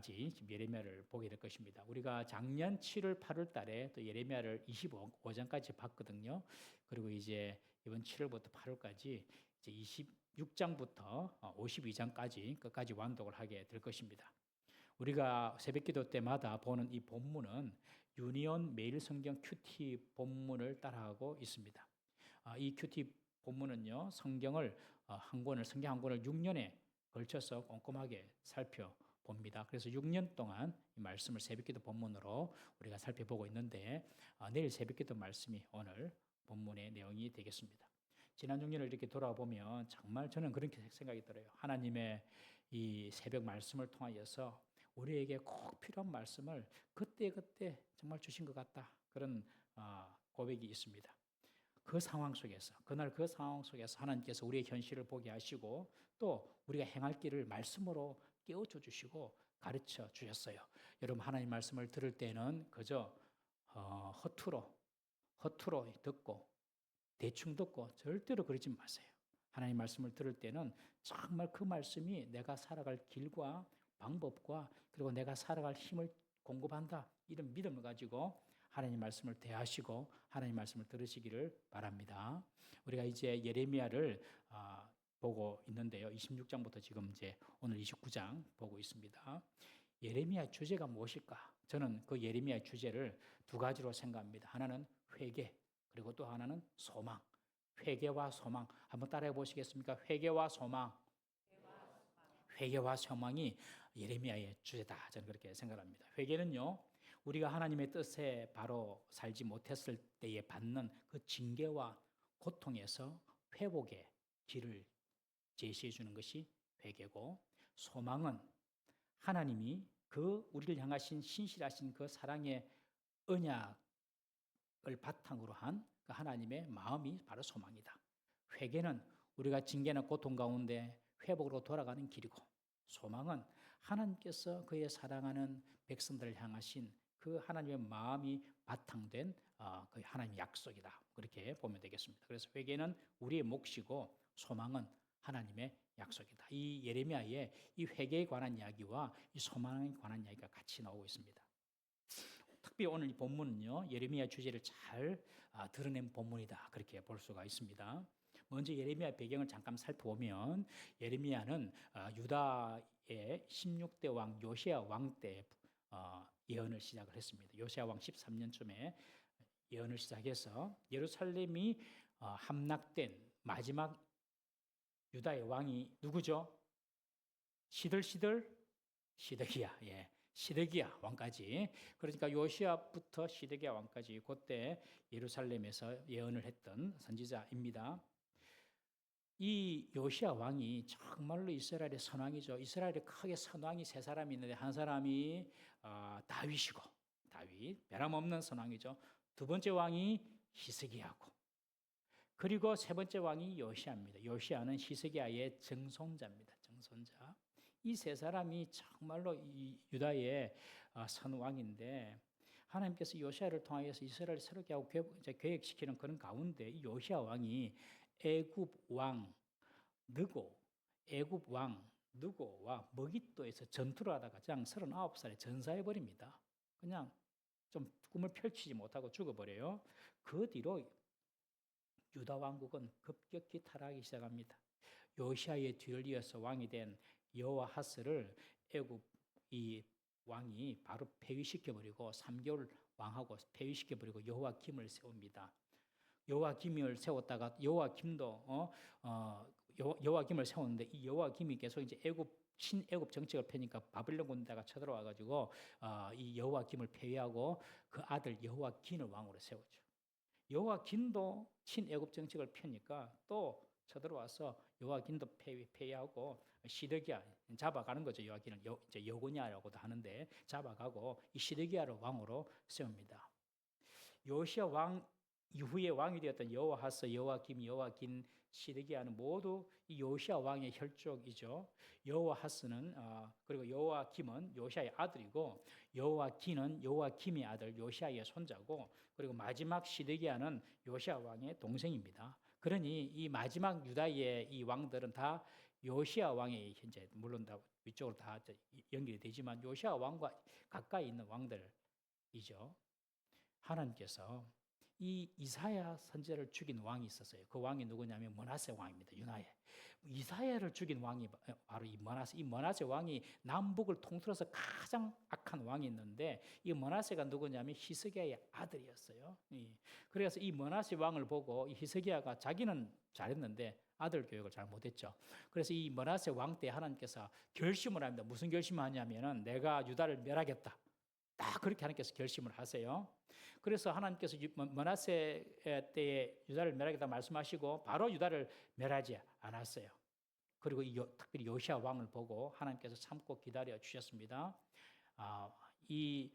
까지 지금 예레미야를 보게 될 것입니다. 우리가 작년 7월, 8월 달에 또 예레미야를 25장까지 봤거든요. 그리고 이제 이번 7월부터 8월까지 이제 26장부터 52장까지 끝까지 완독을 하게 될 것입니다. 우리가 새벽기도 때마다 보는 이 본문은 유니온 매일 성경 큐티 본문을 따라하고 있습니다. 이 큐티 본문은요, 성경 한 권을 6년에 걸쳐서 꼼꼼하게 살펴봅니다. 그래서 6년 동안 이 말씀을 새벽기도 본문으로 우리가 살펴보고 있는데, 내일 새벽기도 말씀이 오늘 본문의 내용이 되겠습니다. 지난 6년을 이렇게 돌아보면 정말 저는 그렇게 생각이 들어요. 하나님의 이 새벽 말씀을 통하여서 우리에게 꼭 필요한 말씀을 그때그때 정말 주신 것 같다. 그런 고백이 있습니다. 그 상황 속에서, 그날 그 상황 속에서 하나님께서 우리의 현실을 보게 하시고 또 우리가 행할 길을 말씀으로 깨우쳐 주시고 가르쳐 주셨어요. 여러분, 하나님 말씀을 들을 때는 그저 허투루 듣고 대충 듣고 절대로 그러지 마세요. 하나님 말씀을 들을 때는 정말 그 말씀이 내가 살아갈 길과 방법과 그리고 내가 살아갈 힘을 공급한다, 이런 믿음을 가지고 하나님 말씀을 대하시고 하나님 말씀을 들으시기를 바랍니다. 우리가 이제 예레미야를 보고 있는데요. 26장부터 지금 이제 오늘 29장 보고 있습니다. 예레미야 주제가 무엇일까? 저는 그 예레미야 주제를 두 가지로 생각합니다. 하나는 회개, 그리고 또 하나는 소망. 회개와 소망. 한번 따라해 보시겠습니까? 회개와 소망. 회개와 소망이 예레미야의 주제다. 저는 그렇게 생각합니다. 회개는요, 우리가 하나님의 뜻에 바로 살지 못했을 때에 받는 그 징계와 고통에서 회복의 길을 제시해 주는 것이 회개고, 소망은 하나님이 그 우리를 향하신 신실하신 그 사랑의 언약을 바탕으로 한 그 하나님의 마음이 바로 소망이다. 회개는 우리가 징계나 고통 가운데 회복으로 돌아가는 길이고, 소망은 하나님께서 그의 사랑하는 백성들을 향하신 그 하나님의 마음이 바탕된 그 하나님의 약속이다. 그렇게 보면 되겠습니다. 그래서 회개는 우리의 몫이고 소망은 하나님의 약속이다. 이 예레미야의 이 회개에 관한 이야기와 이 소망에 관한 이야기가 같이 나오고 있습니다. 특히 오늘 이 본문은요, 예레미야 주제를 잘 드러낸 본문이다. 그렇게 볼 수가 있습니다. 먼저 예레미야 배경을 잠깐 살펴보면, 예레미야는 유다의 16대 왕 요시야 왕 때 예언을 시작을 했습니다. 요시야 왕 13년쯤에 예언을 시작해서 예루살렘이 함락된 마지막 유다의 왕이 누구죠? 시드기야. 예. 시드기야 왕까지. 그러니까 요시야부터 시드기야 왕까지 그때 예루살렘에서 예언을 했던 선지자입니다. 이 요시야 왕이 정말로 이스라엘의 선왕이죠. 이스라엘에 크게 선왕이 세 사람이 있는데, 한 사람이 다윗이고, 다윗 변함없는 선왕이죠. 두 번째 왕이 히스기야고, 그리고 세 번째 왕이 요시야입니다. 요시야는 히스기야의 정손자입니다. 정손자. 이 세 사람이 정말로 이 유다의 선왕인데, 하나님께서 요시야를 통하여서 이스라엘을 새롭게 하고 계획시키는 그런 가운데 이 요시야 왕이 애굽 왕 느고와 머깃도에서 전투를 하다가 그냥 39살에 전사해버립니다. 그냥 좀 꿈을 펼치지 못하고 죽어버려요. 그 뒤로 유다 왕국은 급격히 타락하기 시작합니다. 요시야의 뒤를 이어서 왕이 된 여호아하스를 애굽 이 왕이 바로 폐위시켜버리고 3개월 왕하고 폐위시켜버리고 여호와김을 세웁니다. 여호와김을 세웠다가 여호와김도 여호와김을 세웠는데, 이 여호와김이 계속 이제 친애굽 정책을 펴니까 바벨론 군대가 쳐들어와 가지고 이 여호와김을 폐위하고 그 아들 여호와긴을 왕으로 세우죠. 여호와긴도 친애굽 정책을 펴니까 또 쳐들어와서 여호와긴도 폐위하고 시드기야 잡아가는 거죠. 여호와긴을 이제 여고냐라고도 하는데 잡아가고 이 시드기야를 왕으로 세웁니다. 요시야 왕 이후에 왕이 되었던 여호아하스, 여호와김, 여호와긴, 시드기야는 모두 이 요시야 왕의 혈족이죠. 여호아하스는 그리고 여호와김은 요시야의 아들이고, 여호와긴은 여호와김의 아들 요시야의 손자고, 그리고 마지막 시드기야는 요시야 왕의 동생입니다. 그러니 이 마지막 유다의 이 왕들은 다 요시야 왕이 현재 물론 다 위쪽으로 다 연결이 되지만 요시야 왕과 가까이 있는 왕들이죠. 하나님께서 이 이사야 선지자를 죽인 왕이 있었어요. 그 왕이 누구냐면 므낫세 왕입니다. 유다의 이사야를 죽인 왕이 바로 이 므낫세. 이 므낫세 왕이 남북을 통틀어서 가장 악한 왕이 있는데 이 므낫세가 누구냐면 히스기야의 아들이었어요. 그래서 이 므낫세 왕을 보고 이 히스기야가 자기는 잘했는데 아들 교육을 잘 못했죠. 그래서 이 므낫세 왕 때 하나님께서 결심을 합니다. 무슨 결심을 하냐면은 내가 유다를 멸하겠다. 딱 그렇게 하나님께서 결심을 하세요. 그래서 하나님께서 므낫세 때에 유다를 멸하겠다 말씀하시고 바로 유다를 멸하지 않았어요. 그리고 특별히 요시야 왕을 보고 하나님께서 참고 기다려 주셨습니다. 이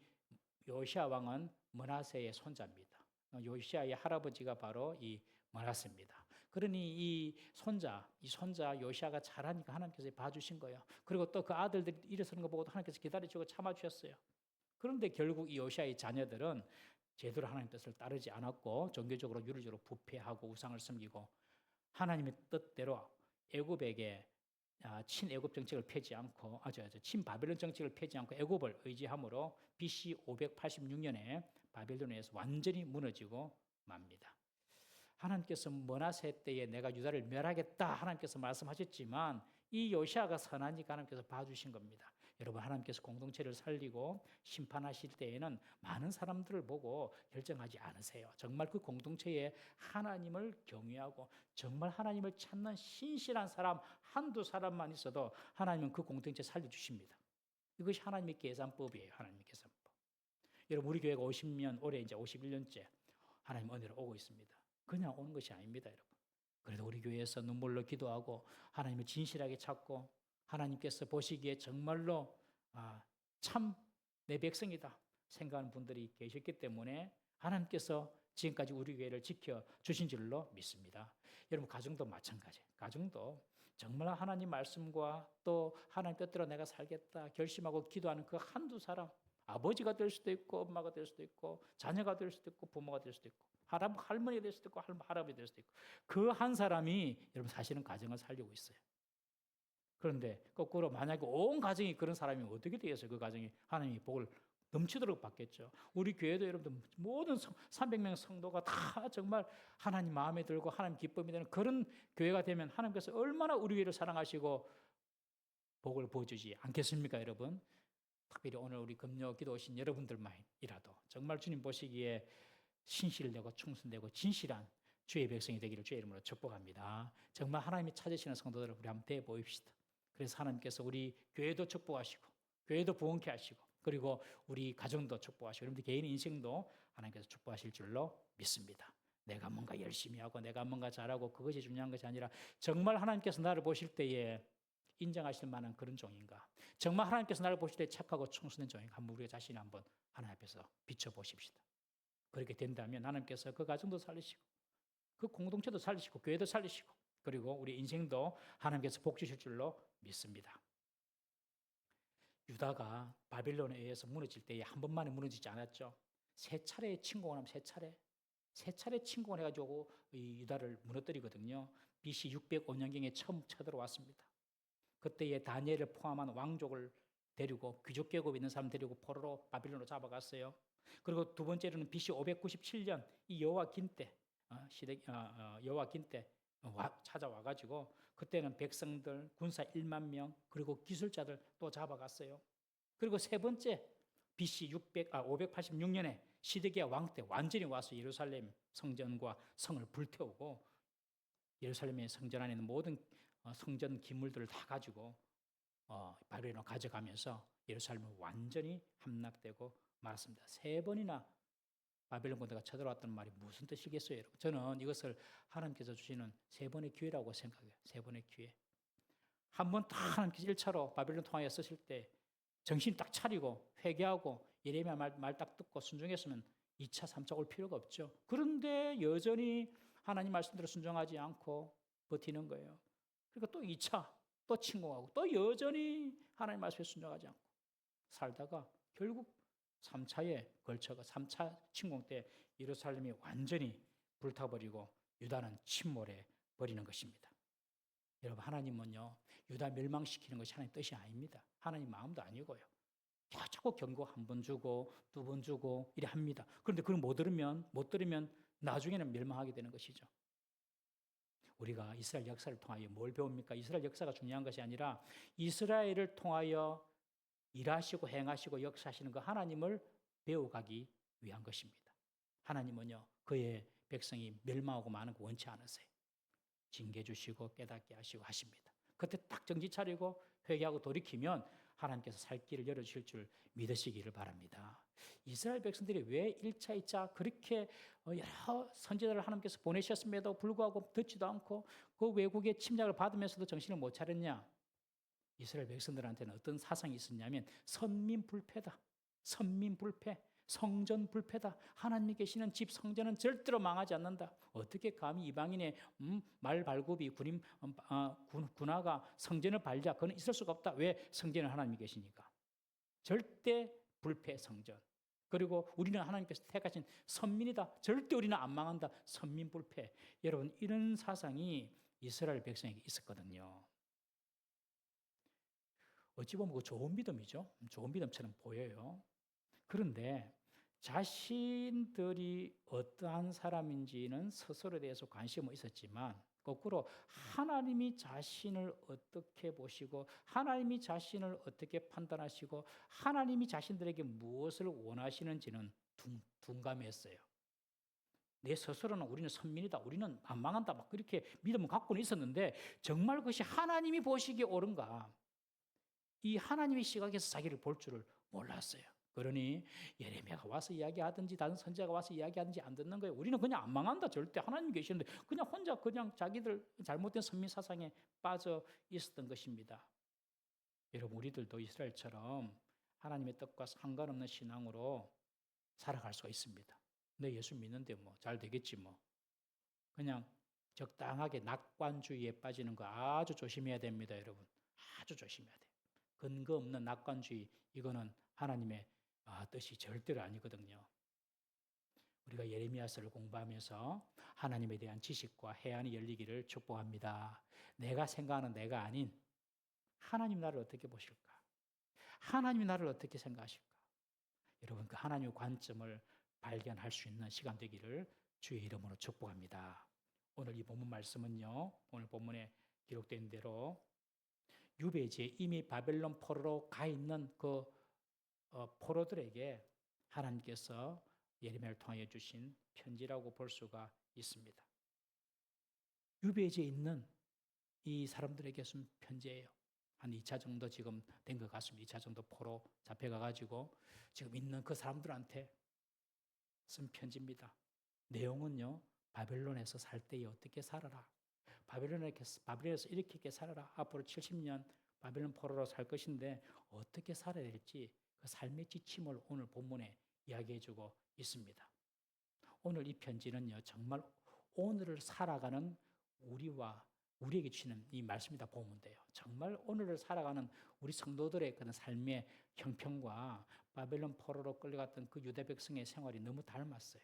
요시야 왕은 므낫세의 손자입니다. 요시야의 할아버지가 바로 이 므낫세입니다. 그러니 이 손자 요시야가 잘하니까 하나님께서 봐주신 거예요. 그리고 또 그 아들들이 일어서는 거 보고도 하나님께서 기다려주고 참아주셨어요. 그런데 결국 이 요시야의 자녀들은 제대로 하나님 뜻을 따르지 않았고 종교적으로 윤리적으로 부패하고 우상을 섬기고 하나님의 뜻대로 애굽에게 친애굽 정책을 펴지 않고 친바벨론 정책을 펴지 않고 애굽을 의지함으로 BC 586년에 바벨론에서 완전히 무너지고 맙니다. 하나님께서 므낫세 때에 내가 유다를 멸하겠다 하나님께서 말씀하셨지만 이 요시야가 선하니까 하나님께서 봐주신 겁니다. 여러분 하나님께서 공동체를 살리고 심판하실 때에는 많은 사람들을 보고 결정하지 않으세요. 정말 그 공동체에 하나님을 경외하고 정말 하나님을 찾는 신실한 사람 한두 사람만 있어도 하나님은 그 공동체 살려주십니다. 이것이 하나님의 계산법이에요. 하나님의 계산법. 여러분 우리 교회가 50년 올해 이제 51년째 하나님 은혜로 오고 있습니다. 그냥 오는 것이 아닙니다. 여러분. 그래도 우리 교회에서 눈물로 기도하고 하나님을 진실하게 찾고 하나님께서 보시기에 정말로 참 내 백성이다 생각하는 분들이 계셨기 때문에 하나님께서 지금까지 우리 교회를 지켜주신 줄로 믿습니다. 여러분 가정도 마찬가지예요. 가정도 정말 하나님 말씀과 또 하나님 뜻대로 내가 살겠다 결심하고 기도하는 그 한두 사람 아버지가 될 수도 있고 엄마가 될 수도 있고 자녀가 될 수도 있고 부모가 될 수도 있고 할머니가 될 수도 있고 할아버지가 될 수도 있고 그 한 사람이 여러분 사실은 가정을 살리고 있어요. 그런데 거꾸로 만약에 온 가정이 그런 사람이면 어떻게 되겠어요? 그 가정이 하나님의 복을 넘치도록 받겠죠. 우리 교회도 여러분들 모든 300명 성도가 다 정말 하나님 마음에 들고 하나님 기쁨이 되는 그런 교회가 되면 하나님께서 얼마나 우리 교회를 사랑하시고 복을 부어주지 않겠습니까, 여러분? 특별히 오늘 우리 금요 기도 오신 여러분들만이라도 정말 주님 보시기에 신실되고 충성되고 진실한 주의 백성이 되기를 주의 이름으로 축복합니다. 정말 하나님이 찾으시는 성도들을 우리 한번 돼 보입시다. 그래서 하나님께서 우리 교회도 축복하시고 교회도 부흥케 하시고 그리고 우리 가정도 축복하시고 여러분들 개인 인생도 하나님께서 축복하실 줄로 믿습니다. 내가 뭔가 열심히 하고 내가 뭔가 잘하고 그것이 중요한 것이 아니라 정말 하나님께서 나를 보실 때에 인정하실 만한 그런 종인가? 정말 하나님께서 나를 보실 때 착하고 충성된 종인가? 한번 우리가 자신이 한번 하나님 앞에서 비춰보십시다. 그렇게 된다면 하나님께서 그 가정도 살리시고 그 공동체도 살리시고 교회도 살리시고 그리고 우리 인생도 하나님께서 복 주실 줄로 믿습니다. 유다가 바벨론에 의해서 무너질 때에 한 번만에 무너지지 않았죠. 세 차례 침공을 하면 세 차례 침공을 해가지고 이 유다를 무너뜨리거든요. BC 605년경에 처음 쳐들어왔습니다. 그때에 다니엘을 포함한 왕족을 데리고 귀족 계급 있는 사람 데리고 포로로 바빌론으로 잡아갔어요. 그리고 두 번째로는 BC 597년 이 여호와긴 때 여호와긴 때 찾아와가지고 그때는 백성들 군사 1만 명 그리고 기술자들 또 잡아갔어요. 그리고 세 번째 BC 586년에 시드기야 왕 때 완전히 와서 예루살렘 성전과 성을 불태우고 예루살렘의 성전 안에 있는 모든 성전 기물들을 다 가지고 바벨론으로 가져가면서 예루살렘은 완전히 함락되고 말았습니다. 세 번이나 바벨론 군대가 쳐들어왔다는 말이 무슨 뜻이겠어요, 여러분? 저는 이것을 하나님께서 주시는 세 번의 기회라고 생각해요. 세 번의 기회. 한 번 딱 하나님께서 1차로 바벨론 통하여 쓰실 때 정신 딱 차리고 회개하고 예레미야 말 딱 듣고 순종했으면 2차, 3차 올 필요가 없죠. 그런데 여전히 하나님 말씀대로 순종하지 않고 버티는 거예요. 그러니까 또 2차, 또 침공하고 또 여전히 하나님 말씀에 순종하지 않고 살다가 결국 3차에 걸쳐가 3차 침공 때 예루살렘이 완전히 불타버리고 유다는 침몰해 버리는 것입니다. 여러분, 하나님은요, 유다 멸망시키는 것이 하나님 뜻이 아닙니다. 하나님 마음도 아니고요. 자꾸 경고 한 번 주고 두 번 주고 이래 합니다. 그런데 그걸 못 들으면 나중에는 멸망하게 되는 것이죠. 우리가 이스라엘 역사를 통하여 뭘 배웁니까? 이스라엘 역사가 중요한 것이 아니라 이스라엘을 통하여 일하시고 행하시고 역사하시는 그 하나님을 배워가기 위한 것입니다. 하나님은요, 그의 백성이 멸망하고 마는 거 원치 않으세요. 징계 주시고 깨닫게 하시고 하십니다. 그때 딱 정신 차리고 회개하고 돌이키면 하나님께서 살 길을 열어주실 줄 믿으시기를 바랍니다. 이스라엘 백성들이 왜 1차, 2차 그렇게 여러 선지자를 하나님께서 보내셨음에도 불구하고 듣지도 않고 그 외국의 침략을 받으면서도 정신을 못 차렸냐? 이스라엘 백성들한테는 어떤 사상이 있었냐면 선민불패다. 선민불패. 성전불패다. 하나님이 계시는 집 성전은 절대로 망하지 않는다. 어떻게 감히 이방인의 말발굽이 군화가 성전을 밟자. 그건 있을 수가 없다. 왜? 성전은 하나님이 계시니까. 절대 불패 성전. 그리고 우리는 하나님께서 택하신 선민이다. 절대 우리는 안 망한다. 선민불패. 여러분, 이런 사상이 이스라엘 백성에게 있었거든요. 어찌 보면 그 좋은 믿음이죠. 좋은 믿음처럼 보여요. 그런데 자신들이 어떠한 사람인지는 스스로에 대해서 관심은 있었지만 거꾸로 하나님이 자신을 어떻게 보시고 하나님이 자신을 어떻게 판단하시고 하나님이 자신들에게 무엇을 원하시는지는 둔감했어요. 내 스스로는 우리는 선민이다. 우리는 안 망한다. 막 그렇게 믿음을 갖고는 있었는데 정말 그것이 하나님이 보시기에 옳은가? 이 하나님의 시각에서 자기를 볼 줄을 몰랐어요. 그러니 예레미야가 와서 이야기하든지 다른 선지자가 와서 이야기하든지 안 듣는 거예요. 우리는 그냥 안 망한다. 절대 하나님 계시는데 그냥 혼자 그냥 자기들 잘못된 선민 사상에 빠져 있었던 것입니다. 여러분, 우리들도 이스라엘처럼 하나님의 뜻과 상관없는 신앙으로 살아갈 수가 있습니다. 내 예수 믿는데 뭐 잘 되겠지 뭐. 그냥 적당하게 낙관주의에 빠지는 거 아주 조심해야 됩니다, 여러분. 아주 조심해야 돼요. 근거 없는 낙관주의, 이거는 하나님의 뜻이 절대로 아니거든요. 우리가 예레미야서를 공부하면서 하나님에 대한 지식과 해안이 열리기를 축복합니다. 내가 생각하는 내가 아닌 하나님 나를 어떻게 보실까? 하나님이 나를 어떻게 생각하실까? 여러분, 그 하나님의 관점을 발견할 수 있는 시간 되기를 주의 이름으로 축복합니다. 오늘 이 본문 말씀은요, 오늘 본문에 기록된 대로 유배지에 이미 바벨론 포로로 가 있는 그 포로들에게 하나님께서 예레미야를 통하여 주신 편지라고 볼 수가 있습니다. 유배지에 있는 이 사람들에게 쓴 편지예요. 한 2차 정도 지금 된 것 같습니다. 2차 정도 포로 잡혀가가지고 지금 있는 그 사람들한테 쓴 편지입니다. 내용은요, 바벨론에서 살 때에 어떻게 살아라. 바벨론에서 이렇게 살아라. 앞으로 70년 바벨론 포로로 살 것인데 어떻게 살아야 될지 그 삶의 지침을 오늘 본문에 이야기해주고 있습니다. 오늘 이 편지는요, 정말 오늘을 살아가는 우리에게 주시는 이 말씀이다 보면 돼요. 정말 오늘을 살아가는 우리 성도들의 그런 삶의 형편과 바벨론 포로로 끌려갔던 그 유대 백성의 생활이 너무 닮았어요.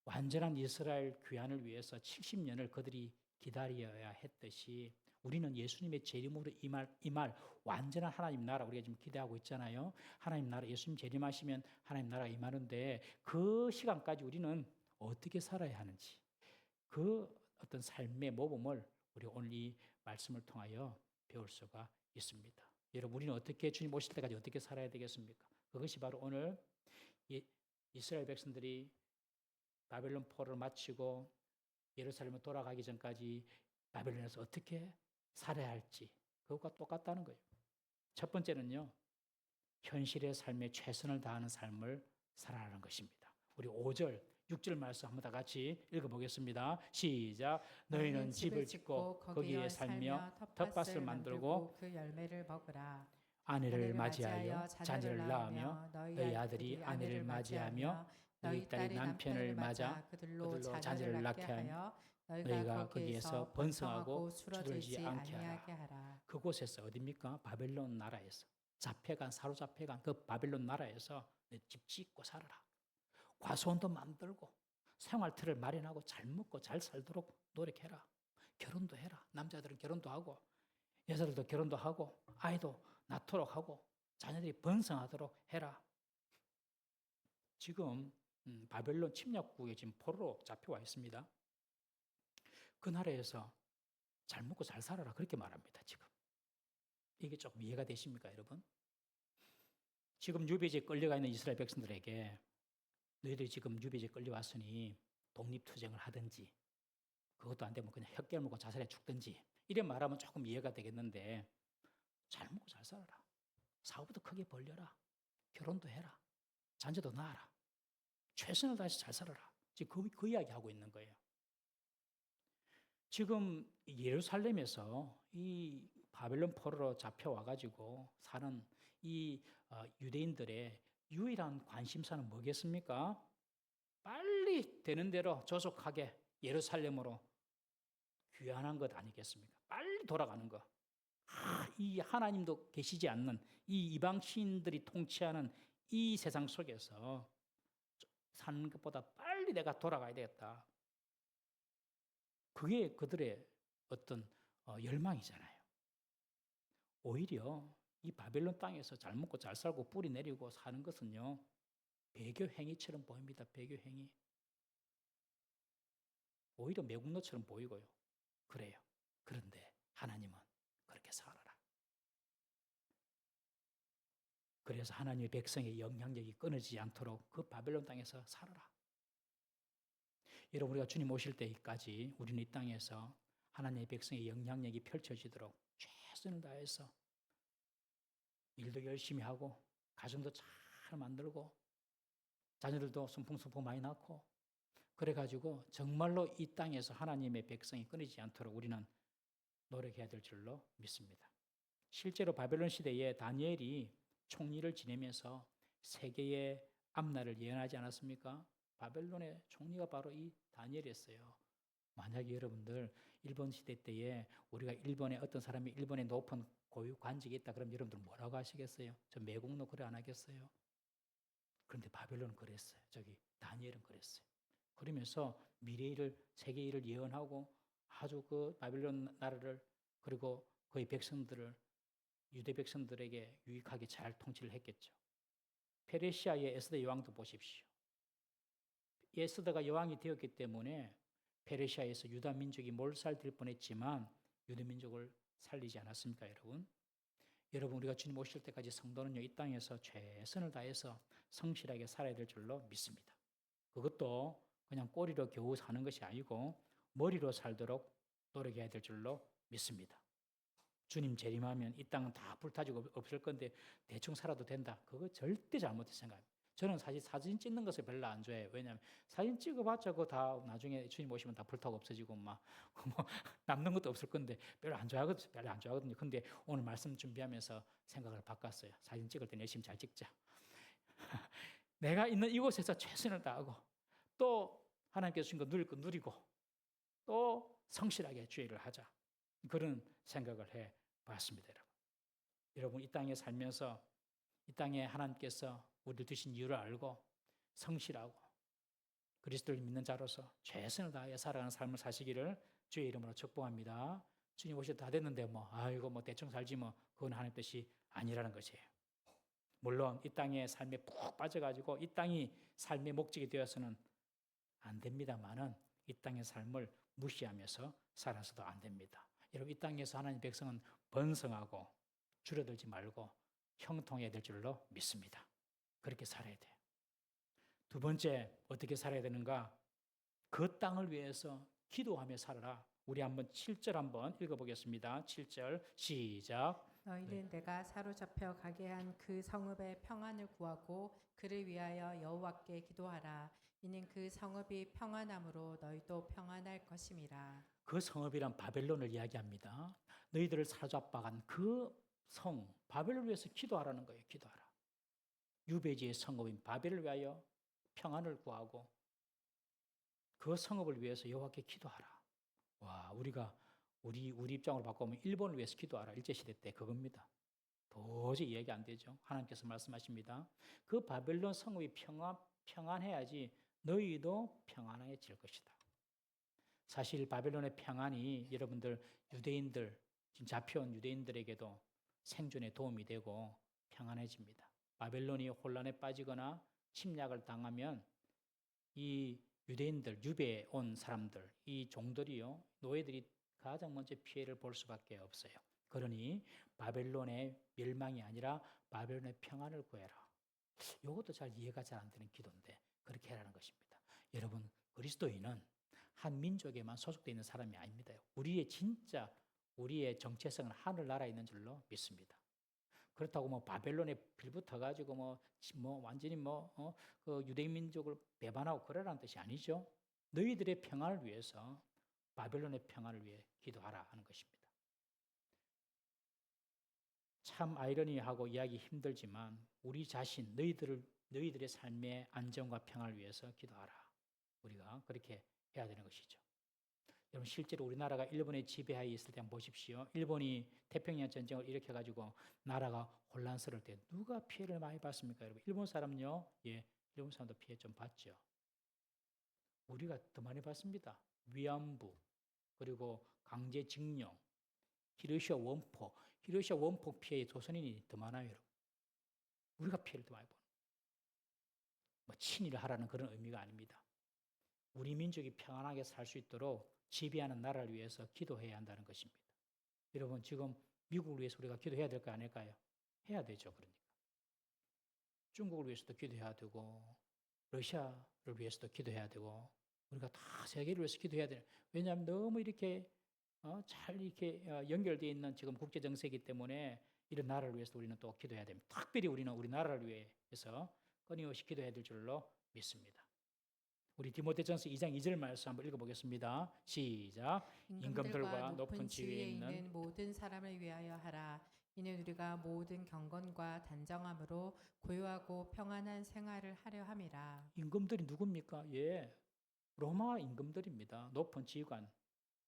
완전한 이스라엘 귀환을 위해서 70년을 그들이 기다려야 했듯이 우리는 예수님의 재림으로 임할 완전한 하나님 나라, 우리가 지금 기대하고 있잖아요. 하나님 나라, 예수님 재림하시면 하나님 나라가 임하는데 그 시간까지 우리는 어떻게 살아야 하는지 그 어떤 삶의 모범을 우리 오늘 이 말씀을 통하여 배울 수가 있습니다. 여러분, 우리는 어떻게 주님 오실 때까지 어떻게 살아야 되겠습니까? 그것이 바로 오늘 이스라엘 백성들이 바벨론 포로를 마치고 예루살렘을 돌아가기 전까지 바벨론에서 어떻게 살아야 할지 그것과 똑같다는 거예요. 첫 번째는요, 현실의 삶에 최선을 다하는 삶을 살아가는 것입니다. 우리 5절, 6절 말씀 한번 다 같이 읽어보겠습니다. 시작. 너희는 집을 짓고 거기에 살며 텃밭을 만들고 그 열매를 먹으라. 아내를 맞이하여 자녀를 낳으며 너희 아들이 아내를 맞이하며 너희 딸이 남편을 맞아 그들로 자녀를 낳게 하여 너희가 거기에서 번성하고 줄어들지 않게 하라. 그곳에서 어디입니까? 바벨론 나라에서 사로잡혀간 그 바벨론 나라에서 집 짓고 살아라. 과수원도 만들고 생활터를 마련하고 잘 먹고 잘 살도록 노력해라. 결혼도 해라. 남자들은 결혼도 하고 여자들도 결혼도 하고 아이도 낳도록 하고 자녀들이 번성하도록 해라. 지금 바벨론 침략국에 지금 포로로 잡혀와 있습니다. 그 나라에서 잘 먹고 잘 살아라 그렇게 말합니다. 지금 이게 조금 이해가 되십니까, 여러분? 지금 유배지에 끌려가 있는 이스라엘 백성들에게 너희들이 지금 유배지에 끌려왔으니 독립투쟁을 하든지 그것도 안 되면 그냥 혀 깨물고 자살해 죽든지 이런 말하면 조금 이해가 되겠는데 잘 먹고 잘 살아라. 사업도 크게 벌려라. 결혼도 해라. 자녀도 낳아라. 최선을 다해서 잘 살아라. 지금 그 이야기 하고 있는 거예요. 지금 예루살렘에서 이 바벨론 포로로 잡혀와가지고 사는 이 유대인들의 유일한 관심사는 뭐겠습니까? 빨리 되는 대로 조속하게 예루살렘으로 귀환한 것 아니겠습니까? 빨리 돌아가는 것. 이 하나님도 계시지 않는 이 이방 시인들이 통치하는 이 세상 속에서 사는 것보다 빨리 내가 돌아가야 되겠다. 그게 그들의 어떤 열망이잖아요. 오히려 이 바벨론 땅에서 잘 먹고 잘 살고 뿌리 내리고 사는 것은요, 배교 행위처럼 보입니다. 배교 행위. 오히려 매국노처럼 보이고요. 그래요. 그런데 하나님은 그렇게 살아라. 그래서 하나님의 백성의 영향력이 끊어지지 않도록 그 바벨론 땅에서 살아라. 여러분, 우리가 주님 오실 때까지 우리는 이 땅에서 하나님의 백성의 영향력이 펼쳐지도록 최선을 다해서 일도 열심히 하고 가정도 잘 만들고 자녀들도 순풍순풍 많이 낳고 그래가지고 정말로 이 땅에서 하나님의 백성이 끊이지 않도록 우리는 노력해야 될 줄로 믿습니다. 실제로 바벨론 시대에 다니엘이 총리를 지내면서 세계의 앞날을 예언하지 않았습니까? 바벨론의 총리가 바로 이 다니엘이었어요. 만약에 여러분들 일본 시대 때에 우리가 일본에 어떤 사람이 일본에 높은 고유 관직이 있다 그러면 여러분들 뭐라고 하시겠어요? 저 매국노 그래 안 하겠어요? 그런데 바벨론은 그랬어요. 저기 다니엘은 그랬어요. 그러면서 미래 일을 세계 일을 예언하고 아주 그 바벨론 나라를 그리고 그의 백성들을 유대 백성들에게 유익하게 잘 통치를 했겠죠. 페르시아의 에스더 여왕도 보십시오. 에스더가 여왕이 되었기 때문에 페르시아에서 유다 민족이 몰살될 뻔했지만 유대 민족을 살리지 않았습니까, 여러분? 여러분, 우리가 주님 오실 때까지 성도는요, 이 땅에서 최선을 다해서 성실하게 살아야 될 줄로 믿습니다. 그것도 그냥 꼬리로 겨우 사는 것이 아니고 머리로 살도록 노력해야 될 줄로 믿습니다. 주님 재림하면 이 땅은 다 불타지고 없을 건데 대충 살아도 된다. 그거 절대 잘못된 생각입니다. 저는 사실 사진 찍는 것을 별로 안 좋아해요. 왜냐하면 사진 찍어봤자 그거 다 나중에 주님 오시면 다 불타고 없어지고 막 뭐 남는 것도 없을 건데 별로 안 좋아하거든요. 근데 오늘 말씀 준비하면서 생각을 바꿨어요. 사진 찍을 때 열심히 잘 찍자. 내가 있는 이곳에서 최선을 다하고 또 하나님께서 주신 거 누릴 거 누리고 또 성실하게 주의 일을 하자. 그런 생각을 해봤습니다, 여러분. 여러분, 이 땅에 살면서 이 땅에 하나님께서 우리를 두신 이유를 알고 성실하고 그리스도를 믿는 자로서 최선을 다하여 살아가는 삶을 사시기를 주의 이름으로 축복합니다. 주님 오셔도 다 됐는데 아이고 대충 살지 그건 하나님 뜻이 아니라는 것이에요. 물론 이 땅의 삶에 푹 빠져가지고 이 땅이 삶의 목적이 되어서는 안 됩니다만은 이 땅의 삶을 무시하면서 살아서도 안 됩니다. 여러분, 이 땅에서 하나님 백성은 번성하고 줄어들지 말고 형통해야 될 줄로 믿습니다. 그렇게 살아야 돼요. 두 번째, 어떻게 살아야 되는가? 그 땅을 위해서 기도하며 살아라. 우리 한번 7절 한번 읽어보겠습니다. 7절 시작. 너희는 내가 사로잡혀 가게 한 그 성읍의 평안을 구하고 그를 위하여 여호와께 기도하라. 이는 그 성읍이 평안함으로 너희도 평안할 것임이라. 그 성읍이란 바벨론을 이야기합니다. 너희들을 사로잡아간 그 성, 바벨을 위해서 기도하라는 거예요. 기도하라. 유배지의 성읍인 바벨을 위하여 평안을 구하고 그 성읍을 위해서 여호와께 기도하라. 와, 우리 입장으로 바꾸면 일본을 위해서 기도하라. 일제시대 때 그겁니다. 도저히 이해가 안 되죠. 하나님께서 말씀하십니다. 그 바벨론 성읍이 평안해야지 너희도 평안해질 것이다. 사실 바벨론의 평안이 여러분들 유대인들, 지금 잡혀온 유대인들에게도 생존에 도움이 되고 평안해집니다. 바벨론이 혼란에 빠지거나 침략을 당하면 이 유대인들, 유배에 온 사람들, 이 종들이요, 노예들이 가장 먼저 피해를 볼 수밖에 없어요. 그러니 바벨론의 멸망이 아니라 바벨론의 평안을 구해라. 이것도 잘 이해가 잘 안 되는 기도인데 그렇게 하라는 것입니다. 여러분, 그리스도인은 한 민족에만 소속되어 있는 사람이 아닙니다. 우리의 정체성은 하늘나라에 있는 줄로 믿습니다. 그렇다고 뭐 바벨론에 빌붙어 가지고 완전히 그 유대인 민족을 배반하고 그러라는 뜻이 아니죠. 너희들의 평안을 위해서 바벨론의 평안을 위해 기도하라 하는 것입니다. 참 아이러니하고 이해하기 힘들지만 우리 자신 너희들의 삶의 안정과 평안을 위해서 기도하라. 우리가 그렇게 해야 되는 것이죠. 여러분 실제로 우리나라가 일본의 지배하에 있을 때 한번 보십시오. 일본이 태평양 전쟁을 일으켜가지고 나라가 혼란스러울 때 누가 피해를 많이 봤습니까? 여러분 일본 사람요. 예, 일본 사람도 피해 좀 봤죠. 우리가 더 많이 봤습니다. 위안부 그리고 강제징용, 히로시마 원폭 피해의 조선인이 더 많아요. 여러분. 우리가 피해를 더 많이 보는. 친일을 하라는 그런 의미가 아닙니다. 우리 민족이 평안하게 살 수 있도록 지배하는 나라를 위해서 기도해야 한다는 것입니다. 여러분 지금 미국을 위해서 우리가 기도해야 될 거 아닐까요? 해야 되죠. 그러니까 중국을 위해서도 기도해야 되고 러시아를 위해서도 기도해야 되고 우리가 다 세계를 위해서 기도해야 돼요. 왜냐하면 너무 이렇게 잘 이렇게 연결되어 있는 지금 국제 정세이기 때문에 이런 나라를 위해서 우리는 또 기도해야 됩니다. 특별히 우리는 우리 나라를 위해서 끊임없이 기도해야 될 줄로 믿습니다. 우리 디모데전서 2장 2절 말씀 한번 읽어보겠습니다. 시작. 임금들과 높은 지위에 있는 모든 사람을 위하여 하라. 이는 우리가 모든 경건과 단정함으로 고요하고 평안한 생활을 하려 함이라. 임금들이 누굽니까? 예, 로마 임금들입니다. 높은 지휘관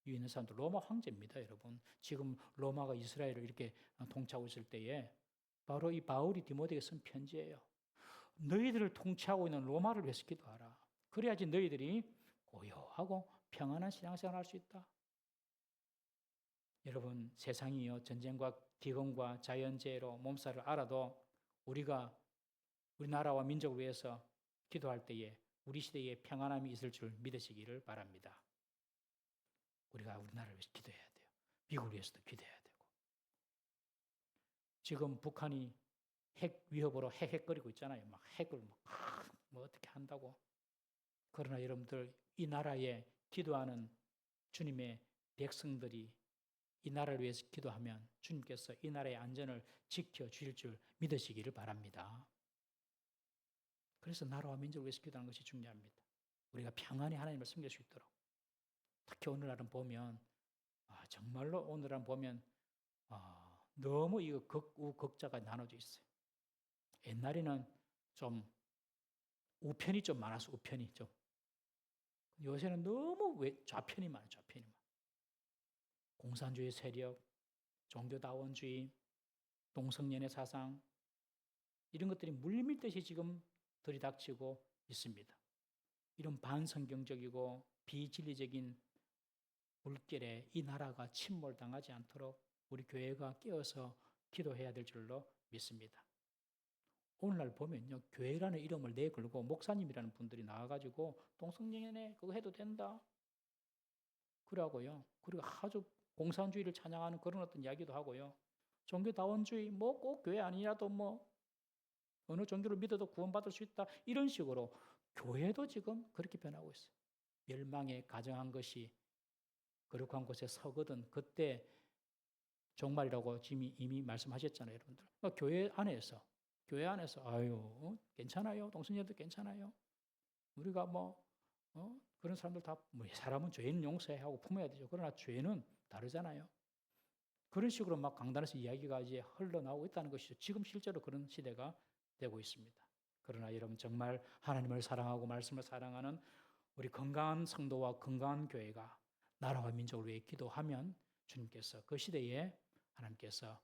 위에 있는 사람들, 로마 황제입니다. 여러분 지금 로마가 이스라엘을 이렇게 통치하고 있을 때에 바로 이 바울이 디모데에게 쓴 편지예요. 너희들을 통치하고 있는 로마를 위해서 기도하라. 그래야지 너희들이 고요하고 평안한 신앙생활을 할 수 있다. 여러분 세상이요 전쟁과 기근과 자연재해로 몸살을 알아도 우리가 우리나라와 민족을 위해서 기도할 때에 우리 시대에 평안함이 있을 줄 믿으시기를 바랍니다. 우리가 우리나라를 위해서 기도해야 돼요. 미국을 위해서도 기도해야 되고. 지금 북한이 핵 위협으로 핵거리고 있잖아요. 막 핵을 뭐 어떻게 한다고. 그러나 여러분들 이 나라에 기도하는 주님의 백성들이 이 나라를 위해서 기도하면 주님께서 이 나라의 안전을 지켜주실 줄 믿으시기를 바랍니다. 그래서 나라와 민족을 위해서 기도하는 것이 중요합니다. 우리가 평안히 하나님을 섬길 수 있도록. 특히 오늘날은 보면 정말로 오늘날은 보면 너무 이거 극우극자가 나눠져 있어요. 옛날에는 좀 우편이 좀 많아서 우편이 좀. 요새는 너무 좌편이 많아요. 좌편이 많아요. 공산주의 세력, 종교다원주의, 동성연애 사상 이런 것들이 물밀듯이 지금 들이닥치고 있습니다. 이런 반성경적이고 비진리적인 물결에 이 나라가 침몰당하지 않도록 우리 교회가 깨어서 기도해야 될 줄로 믿습니다. 오늘날 보면요, 교회라는 이름을 내걸고 목사님이라는 분들이 나와가지고 동성연애 그거 해도 된다. 그러고요. 그리고 아주 공산주의를 찬양하는 그런 어떤 이야기도 하고요. 종교다원주의 꼭 교회 아니라도 어느 종교를 믿어도 구원받을 수 있다. 이런 식으로 교회도 지금 그렇게 변하고 있어요. 멸망에 가정한 것이 거룩한 곳에 서거든 그때 종말이라고 이미 말씀하셨잖아요, 여러분들. 그러니까 교회 안에서 아유 괜찮아요, 동성애도 괜찮아요. 우리가 그런 사람들 다 사람은 죄인 용서해 하고 품어야 되죠. 그러나 죄는 다르잖아요. 그런 식으로 막 강단에서 이야기가 이제 흘러나오고 있다는 것이죠. 지금 실제로 그런 시대가 되고 있습니다. 그러나 여러분 정말 하나님을 사랑하고 말씀을 사랑하는 우리 건강한 성도와 건강한 교회가 나라와 민족을 위해 기도하면 주님께서 그 시대에 하나님께서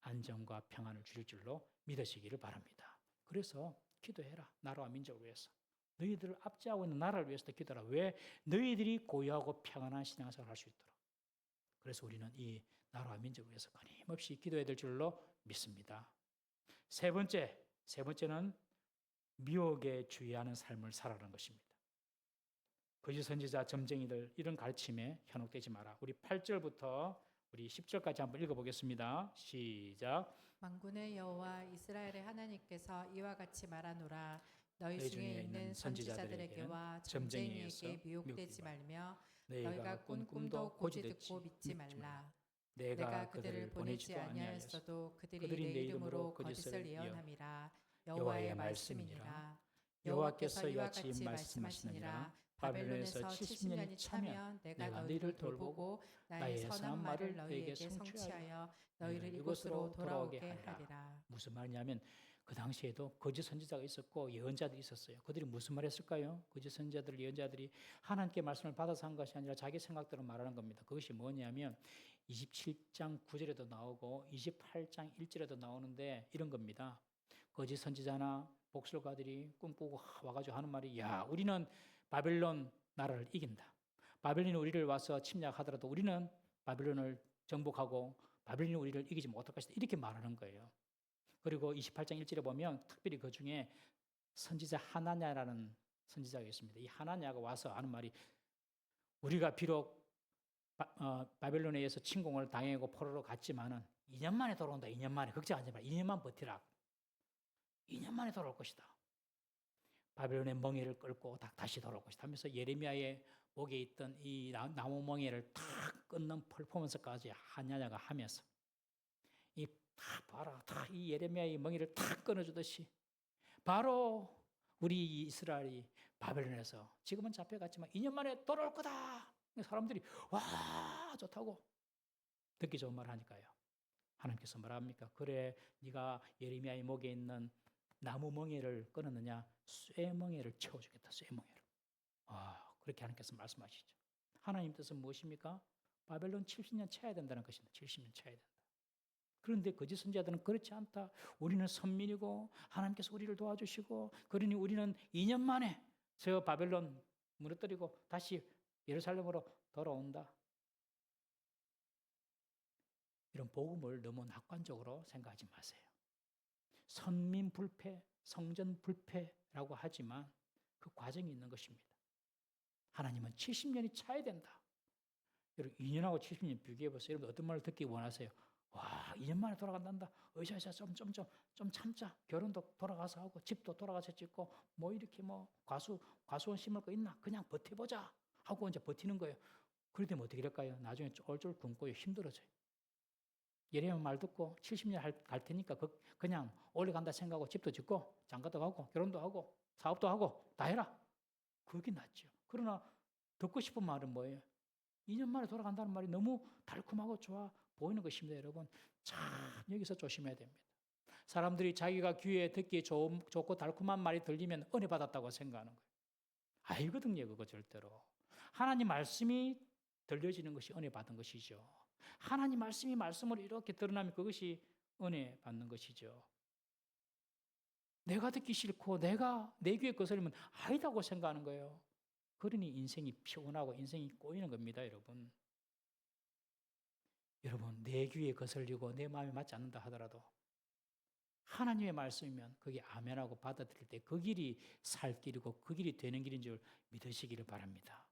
안정과 평안을 주실 줄로 믿으시기를 바랍니다. 그래서 기도해라. 나라와 민족을 위해서. 너희들을 압제하고 있는 나라를 위해서도 기도하라. 왜? 너희들이 고요하고 평안한 신앙생활을 할 수 있도록. 그래서 우리는 이 나라와 민족을 위해서 끊임없이 기도해야 될 줄로 믿습니다. 세 번째는 미혹에 주의하는 삶을 살아가는 것입니다. 거짓 선지자, 점쟁이들 이런 가르침에 현혹되지 마라. 우리 8절부터 우리 10절까지 한번 읽어보겠습니다. 시작. 만군의 여호와 이스라엘의 하나님께서 이와 같이 말하노라. 너희 중에 있는 선지자들에게와 점쟁이에게 미혹되지 말며 너희가 꾼 꿈도 고지 듣고 믿지 말라. 내가 그들을 보내지도 아니하였어도 그들이 내 이름으로 거짓을 예언함이라. 여호와의 말씀이니라. 여호와께서 이와 같이 말씀하시니라. 바벨론에서 70년이 차면 내가 너희를 돌보고 나의 선한 말을 너희에게 성취하여 너희를 이곳으로 돌아오게 하리라. 무슨 말이냐면 그 당시에도 거짓 선지자가 있었고 예언자들이 있었어요. 그들이 무슨 말 했을까요? 거짓 선지자들, 예언자들이 하나님께 말씀을 받아서 한 것이 아니라 자기 생각대로 말하는 겁니다. 그것이 뭐냐면 27장 9절에도 나오고 28장 1절에도 나오는데 이런 겁니다. 거짓 선지자나 복술가들이 꿈꾸고 와가지고 하는 말이 야, 우리는 바벨론 나라를 이긴다. 바벨론이 우리를 와서 침략하더라도 우리는 바벨론을 정복하고 바벨론이 우리를 이기지 못할 것이다. 이렇게 말하는 거예요. 그리고 28장 1절에 보면 특별히 그 중에 선지자 하나냐라는 선지자가 있습니다. 이 하나냐가 와서 하는 말이 우리가 비록 바벨론에 의해서 침공을 당하고 포로로 갔지만은 2년 만에 돌아온다. 2년 만에. 걱정하지 마. 2년만 버티라. 2년 만에 돌아올 것이다. 바벨론의 멍에를 끌고 다시 돌아올 것이다 하면서 예레미야의 목에 있던 이 나무 멍에를 탁 끊는 퍼포먼스까지 하냐냐가 하면서 이 다 봐라. 다 이 예레미야의 멍에를 탁 끊어주듯이 바로 우리 이스라엘이 바벨론에서 지금은 잡혀갔지만 2년 만에 돌아올 거다. 사람들이 와 좋다고 듣기 좋은 말 하니까요. 하나님께서 뭐랍니까? 그래 네가 예레미야의 목에 있는 나무 멍에를 끊었느냐? 쇠멍에를 채워주겠다. 쇠멍에를. 그렇게 하나님께서 말씀하시죠. 하나님 뜻은 무엇입니까? 바벨론 70년 차야 된다는 것입니다. 70년 차야 된다. 그런데 거짓 선지자들은 그렇지 않다. 우리는 선민이고 하나님께서 우리를 도와주시고 그러니 우리는 2년 만에 저 바벨론 무너뜨리고 다시 예루살렘으로 돌아온다. 이런 복음을 너무 낙관적으로 생각하지 마세요. 선민 불패, 성전 불패라고 하지만 그 과정이 있는 것입니다. 하나님은 70년이 차야 된다. 여러분 2년하고 70년 비교해 보세요. 여러분 어떤 말을 듣기 원하세요? 와, 2년 만에 돌아간단다. 으쌰으쌰 좀 참자. 결혼도 돌아가서 하고 집도 돌아가서 짓고 뭐 이렇게 뭐 과수원 심을 거 있나? 그냥 버텨보자 하고 이제 버티는 거예요. 그러더니 어떻게 될까요? 나중에 쫄쫄 굶고요. 힘들어져요. 예레미야 말 듣고 70년 갈 테니까 그냥 오래 간다 생각하고 집도 짓고 장가도 가고 결혼도 하고 사업도 하고 다 해라. 그게 낫죠. 그러나 듣고 싶은 말은 뭐예요? 2년 만에 돌아간다는 말이 너무 달콤하고 좋아 보이는 것입니다. 여러분 참 여기서 조심해야 됩니다. 사람들이 자기가 귀에 듣기에 좋고 달콤한 말이 들리면 은혜 받았다고 생각하는 거예요. 아니거든요. 그거 절대로. 하나님 말씀이 들려지는 것이 은혜 받은 것이죠. 하나님 말씀이 말씀으로 이렇게 드러나면 그것이 은혜 받는 것이죠. 내가 듣기 싫고 내가 내 귀에 거슬리면 아니다고 생각하는 거예요. 그러니 인생이 피곤하고 인생이 꼬이는 겁니다. 여러분 내 귀에 거슬리고 내 마음에 맞지 않는다 하더라도 하나님의 말씀이면 그게 아멘하고 받아들일 때 그 길이 살 길이고 그 길이 되는 길인 줄 믿으시기를 바랍니다.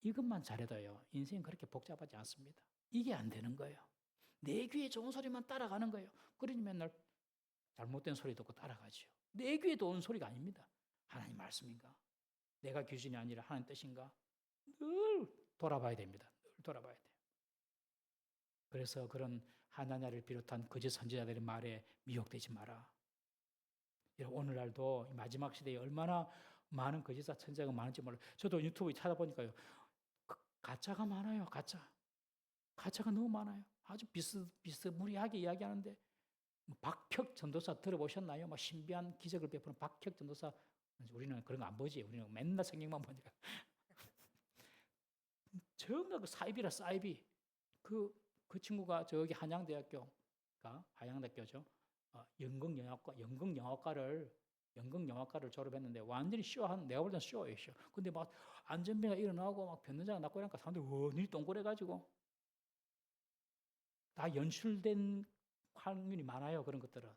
이것만 잘해도요 인생은 그렇게 복잡하지 않습니다. 이게 안 되는 거예요. 내 귀에 좋은 소리만 따라가는 거예요. 그러니 맨날 잘못된 소리 듣고 따라가죠. 내 귀에 좋은 소리가 아닙니다. 하나님 말씀인가? 내가 기준이 아니라 하나님 뜻인가? 늘 돌아봐야 됩니다. 늘 돌아봐야 돼요. 그래서 그런 하나냐를 비롯한 거짓 선지자들의 말에 미혹되지 마라. 오늘날도 마지막 시대에 얼마나 많은 거짓 선지자가 많은지 몰라요. 저도 유튜브에 찾아보니까요. 가짜가 많아요. 가짜가 너무 많아요. 아주 비스무리하게 이야기하는데 박혁 전도사 들어보셨나요? 뭐 신비한 기적을 베푸는 박혁 전도사. 우리는 그런 거 안 보지. 우리는 맨날 성경만 보니까. 정말 그 사이비라 사이비. 그 친구가 저기 한양대학교가 한양대학교죠. 연극영화과를 연극 영화과를 졸업했는데 완전히 쇼한 내가 볼 때는 쇼예요, 쇼. 근데 막 안전벨가 일어나고 막 변호자가 낳고 이러니까 사람들이 눈이 동그래가지고 다 연출된 확률이 많아요, 그런 것들은.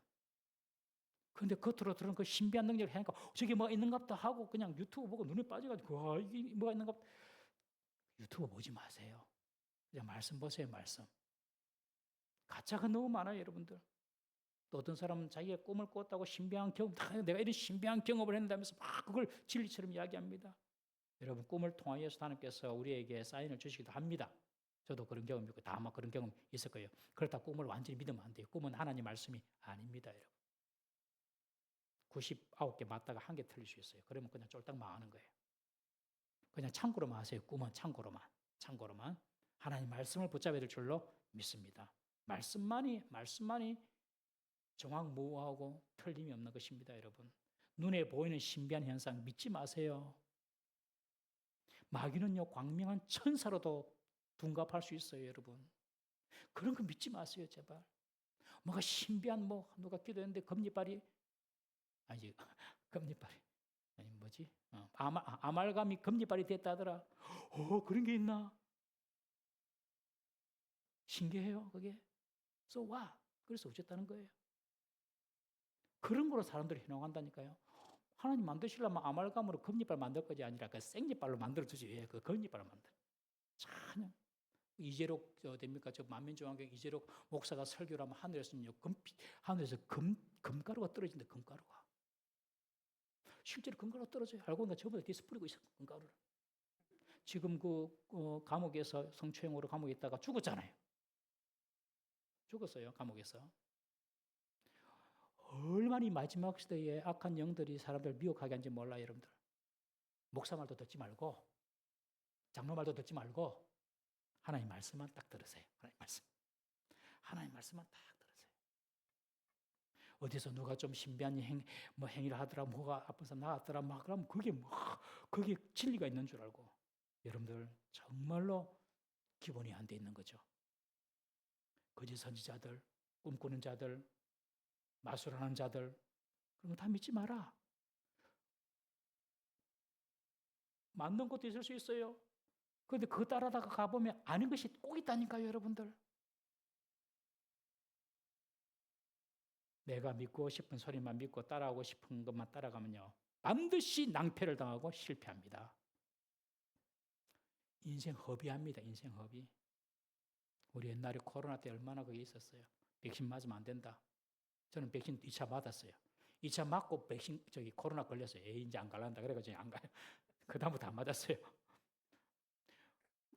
근데 겉으로 들은 그 신비한 능력을 하니까 저게 뭐가 있는갑다 하고 그냥 유튜브 보고 눈에 빠져가지고 와, 이게 뭐가 있는갑. 유튜브 보지 마세요. 그냥 말씀 보세요, 말씀. 가짜가 너무 많아요, 여러분들. 또 어떤 사람은 자기의 꿈을 꿨다고 신비한 경험, 내가 이런 신비한 경험을 했는다면서 막 그걸 진리처럼 이야기합니다. 여러분, 꿈을 통하여서 하나님께서 우리에게 사인을 주시기도 합니다. 저도 그런 경험이 있고 다 아마 그런 경험 있을 거예요. 그렇다 꿈을 완전히 믿으면 안 돼요. 꿈은 하나님 말씀이 아닙니다, 여러분. 99개 맞다가 1개 틀릴 수 있어요. 그러면 그냥 쫄딱 망하는 거예요. 그냥 참고로만 하세요. 꿈은 참고로만. 하나님 말씀을 붙잡아야 될 줄로 믿습니다. 말씀만이 정확무하고 틀림이 없는 것입니다, 여러분. 눈에 보이는 신비한 현상 믿지 마세요. 마귀는요, 광명한 천사로도 둔갑할 수 있어요, 여러분. 그런 거 믿지 마세요, 제발. 뭐가 신비한 누가 기도했는데 금리빨이 아니 뭐지? 아말감이 금리빨이 됐다더라. 그런 게 있나? 신기해요, 그게. So what? 그래서 어쨌다는 거예요. 그런 거로 사람들이 희롱한다니까요. 하나님 만드시려면 아말감으로 금리빨 만들 것이 아니라 그 생리빨로 만들어주지 왜 그 금리빨을 만들어. 참 이재록 됩니까? 저 만민중앙교회 이재록 목사가 설교를 하면 하늘에서 금가루가 떨어진다. 금가루가. 실제로 금가루가 떨어져요. 알고 보니까 저보다 뒤에서 뿌리고 있어. 금가루를. 지금 감옥에서 성추행으로 감옥에 있다가 죽었잖아요. 죽었어요. 감옥에서. 얼마나 이 마지막 시대에 악한 영들이 사람들 미혹하게 하는지 몰라요, 여러분들. 목사 말도 듣지 말고 장로 말도 듣지 말고 하나님 말씀만 딱 들으세요. 하나님 말씀만 딱 들으세요. 어디서 누가 좀 신비한 행위를 하더라, 뭐가 아픈 사람 나았더라, 막 그러면 그게 진리가 있는 줄 알고 여러분들 정말로 기본이 안 돼 있는 거죠. 거짓 선지자들, 꿈꾸는 자들, 마술하는 자들 그런 거 다 믿지 마라. 맞는 것도 있을 수 있어요. 그런데 그거 따라다가 가보면 아는 것이 꼭 있다니까요, 여러분들. 내가 믿고 싶은 소리만 믿고 따라하고 싶은 것만 따라가면요, 반드시 낭패를 당하고 실패합니다. 인생 허비합니다, 인생 허비. 우리 옛날에 코로나 때 얼마나 그게 있었어요. 백신 맞으면 안 된다. 저는 백신 2차 맞았어요. 2차 맞고 코로나 걸렸어요. 이제 안 갈란다. 그래가지고 안 가요. 그다음부터 안 맞았어요.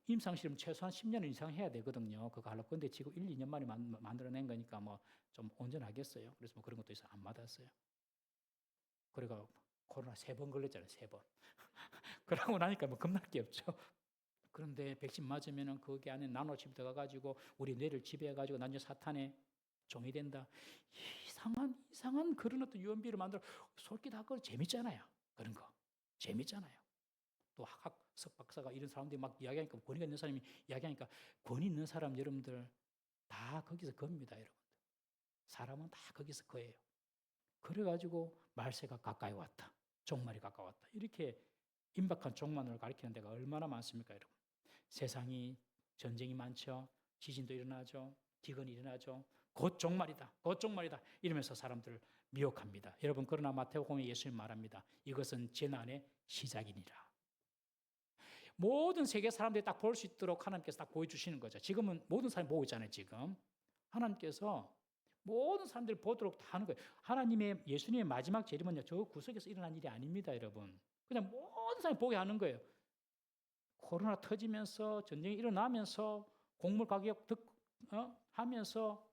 임상실험 최소한 10년 이상 해야 되거든요. 그거 하려고. 근데 지금 1, 2년 만에 만들어낸 거니까 좀 온전하겠어요. 그래서 그런 것도 있어 안 맞았어요. 그래가 코로나 3번 걸렸잖아요. 3번. 그러고 나니까 겁날 게 없죠. 그런데 백신 맞으면은 거기 안에 나노칩 들어가가지고 우리 뇌를 지배해가지고 나중에 사탄의 종이 된다. 이상한 그런 어떤 유언비를 만들어 솔깃 하고 재밌잖아요. 그런 거 재밌잖아요. 또 학석 박사가 이런 사람들이 막 이야기하니까 권위가 있는 사람이 이야기하니까 권위 있는 사람 여러분들 다 거기서 겁니다, 여러분들. 사람은 다 거기서 거예요. 그래가지고 말세가 가까이 왔다. 종말이 가까웠다. 이렇게 임박한 종말을 가리키는 데가 얼마나 많습니까, 여러분? 세상이 전쟁이 많죠. 지진도 일어나죠. 기근이 일어나죠. 곧 종말이다. 이러면서 사람들을 미혹합니다. 여러분, 그러나 마태복음에 예수님 말합니다. 이것은 재난의 시작이니라. 모든 세계 사람들이 딱 볼 수 있도록 하나님께서 딱 보여주시는 거죠. 지금은 모든 사람이 보고 있잖아요, 지금. 하나님께서 모든 사람들이 보도록 다 하는 거예요. 예수님의 마지막 재림은요, 저 구석에서 일어난 일이 아닙니다, 여러분. 그냥 모든 사람이 보게 하는 거예요. 코로나 터지면서, 전쟁이 일어나면서, 곡물 가격 하면서,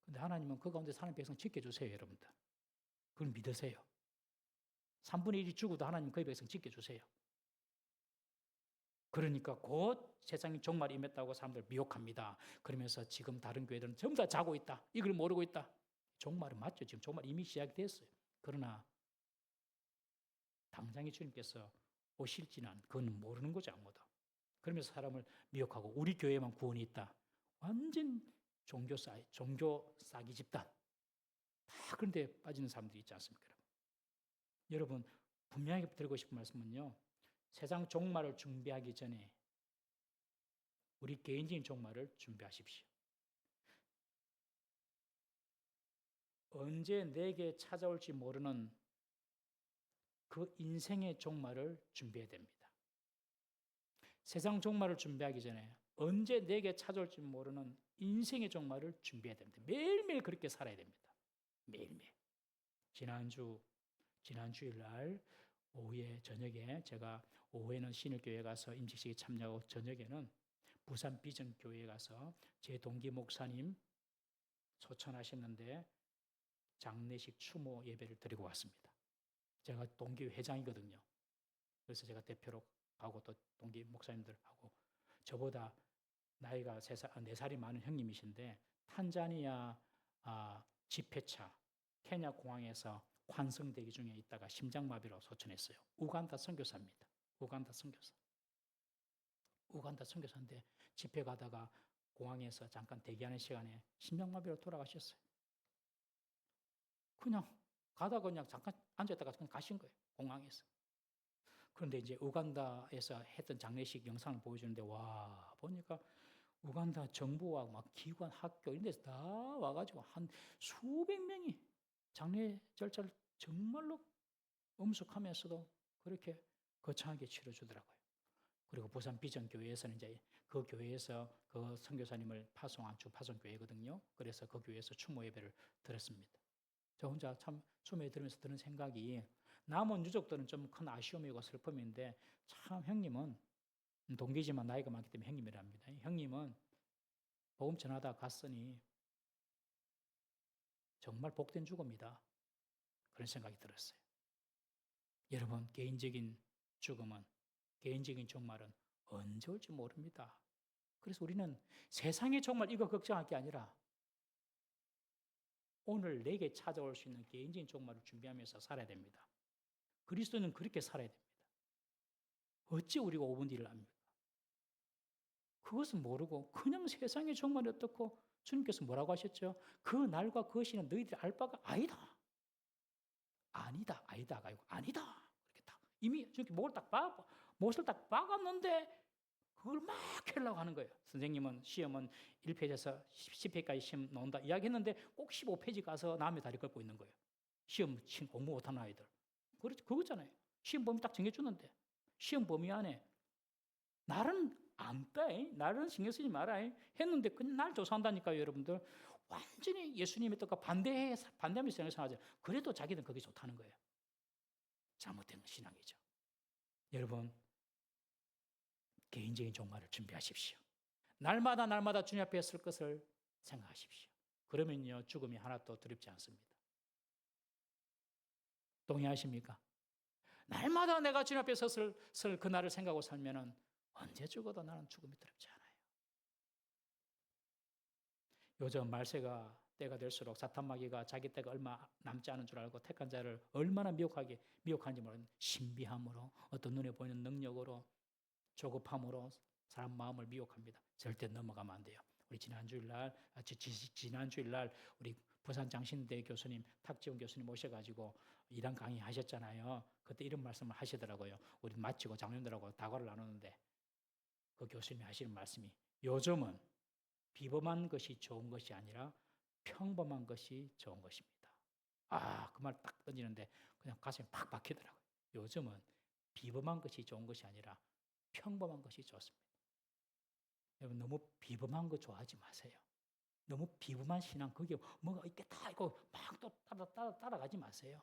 근데 하나님은 그 가운데 사는 백성 지켜주세요, 여러분들. 그걸 믿으세요. 3분의 1이 죽어도 하나님 그 백성 지켜주세요. 그러니까 곧 세상이 종말이 임했다고 사람들 미혹합니다. 그러면서 지금 다른 교회들은 전부 다 자고 있다. 이걸 모르고 있다. 종말은 맞죠. 지금 종말 이미 시작이 됐어요. 그러나 당장의 주님께서 오실지는 그건 모르는 거죠, 아무도. 그러면서 사람을 미혹하고 우리 교회만 구원이 있다. 완전 종교 사기 집단. 다 그런데 빠지는 사람들이 있지 않습니까? 여러분 분명히 드리고 싶은 말씀은요. 세상 종말을 준비하기 전에 우리 개인적인 종말을 준비하십시오. 언제 내게 찾아올지 모르는 그 인생의 종말을 준비해야 됩니다. 세상 종말을 준비하기 전에 언제 내게 찾아올지 모르는 인생의 종말을 준비해야 됩니다. 매일매일 그렇게 살아야 됩니다. 매일매일. 지난주일 날 오후에 저녁에 제가 오후에는 신일교회 가서 임직식에 참여하고 저녁에는 부산 비전교회에 가서 제 동기 목사님 초청하셨는데 장례식 추모 예배를 드리고 왔습니다. 제가 동기 회장이거든요. 그래서 제가 대표로 가고 또 동기 목사님들하고 저보다 나이가 4살이 많은 형님이신데 탄자니아 집회차 케냐 공항에서 환승대기 중에 있다가 심장마비로 소천했어요. 우간다 선교사입니다. 우간다 선교사인데 집회 가다가 공항에서 잠깐 대기하는 시간에 심장마비로 돌아가셨어요. 그냥 가다가 그냥 잠깐 앉았다가 그냥 가신 거예요. 공항에서. 그런데 이제 우간다에서 했던 장례식 영상을 보여주는데 와 보니까 우간다 정부와 막 기관 학교 이런 데서 다 와가지고 한 수백 명이 장례 절차를 정말로 엄숙하면서도 그렇게 거창하게 치러주더라고요. 그리고 부산 비전교회에서는 이제 그 교회에서 그 선교사님을 파송한 주파송교회거든요. 그래서 그 교회에서 추모 예배를 드렸습니다. 저 혼자 참 추모 예배 들으면서 드는 생각이 남은 유족들은 좀 큰 아쉬움이고 슬픔인데 참 형님은 동기지만 나이가 많기 때문에 형님이랍니다. 형님은 복음 전하다 갔으니 정말 복된 죽음이다. 그런 생각이 들었어요. 여러분 개인적인 죽음은 개인적인 종말은 언제 올지 모릅니다. 그래서 우리는 세상의 종말 이거 걱정할 게 아니라 오늘 내게 찾아올 수 있는 개인적인 종말을 준비하면서 살아야 됩니다. 그리스도는 그렇게 살아야 됩니다. 어찌 우리가 5분 뒤를 압니까? 그것은 모르고 그냥 세상의 종말이 어떻고 주님께서 뭐라고 하셨죠? 그 날과 그 시는 너희들이 알 바가 아니다. 아니다. 아니다. 이렇게 딱 이미 저렇게 못을 딱 박았는데 그걸 막 하려고 하는 거예요. 선생님은 시험은 1페이지에서 10페이지까지 시험 나온다 이야기했는데 꼭 15페이지 가서 남의 다리 걷고 있는 거예요. 시험 공부 못하는 아이들. 그거잖아요. 시험 범위 딱 정해주는데 시험 범위 안에 나는 안 빼. 나는 신경 쓰지 마라. 했는데 그냥 날 조사한다니까요, 여러분들. 완전히 예수님의 뜻과 반대하면서 생각하죠. 그래도 자기는 그게 좋다는 거예요. 잘못된 신앙이죠. 여러분, 개인적인 종말을 준비하십시오. 날마다 주님 앞에 설 것을 생각하십시오. 그러면요, 죽음이 하나도 두렵지 않습니다. 동의하십니까? 날마다 내가 주님 앞에 설 그날을 생각하고 살면은 언제 죽어도 나는 죽음이 두렵지 않아요. 요즘 말세가 때가 될수록 사탄 마귀가 자기 때가 얼마 남지 않은 줄 알고 택한 자를 얼마나 미혹하는지 모르는 신비함으로 어떤 눈에 보이는 능력으로 조급함으로 사람 마음을 미혹합니다. 절대 넘어가면 안 돼요. 우리 지난주일 날 우리 부산 장신대 교수님 탁지훈 교수님 오셔가지고 이란 강의 하셨잖아요. 그때 이런 말씀을 하시더라고요. 우리 마치고 장로님들하고 다과를 나누는데 그 교수님이 하시는 말씀이 요즘은 비범한 것이 좋은 것이 아니라 평범한 것이 좋은 것입니다. 그 말 딱 던지는데 그냥 가슴에 팍 박히더라고요. 요즘은 비범한 것이 좋은 것이 아니라 평범한 것이 좋습니다. 여러분 너무 비범한 거 좋아하지 마세요. 너무 비범한 신앙 거기에 뭐가 있겠다 이거 막 또 따라가지 마세요.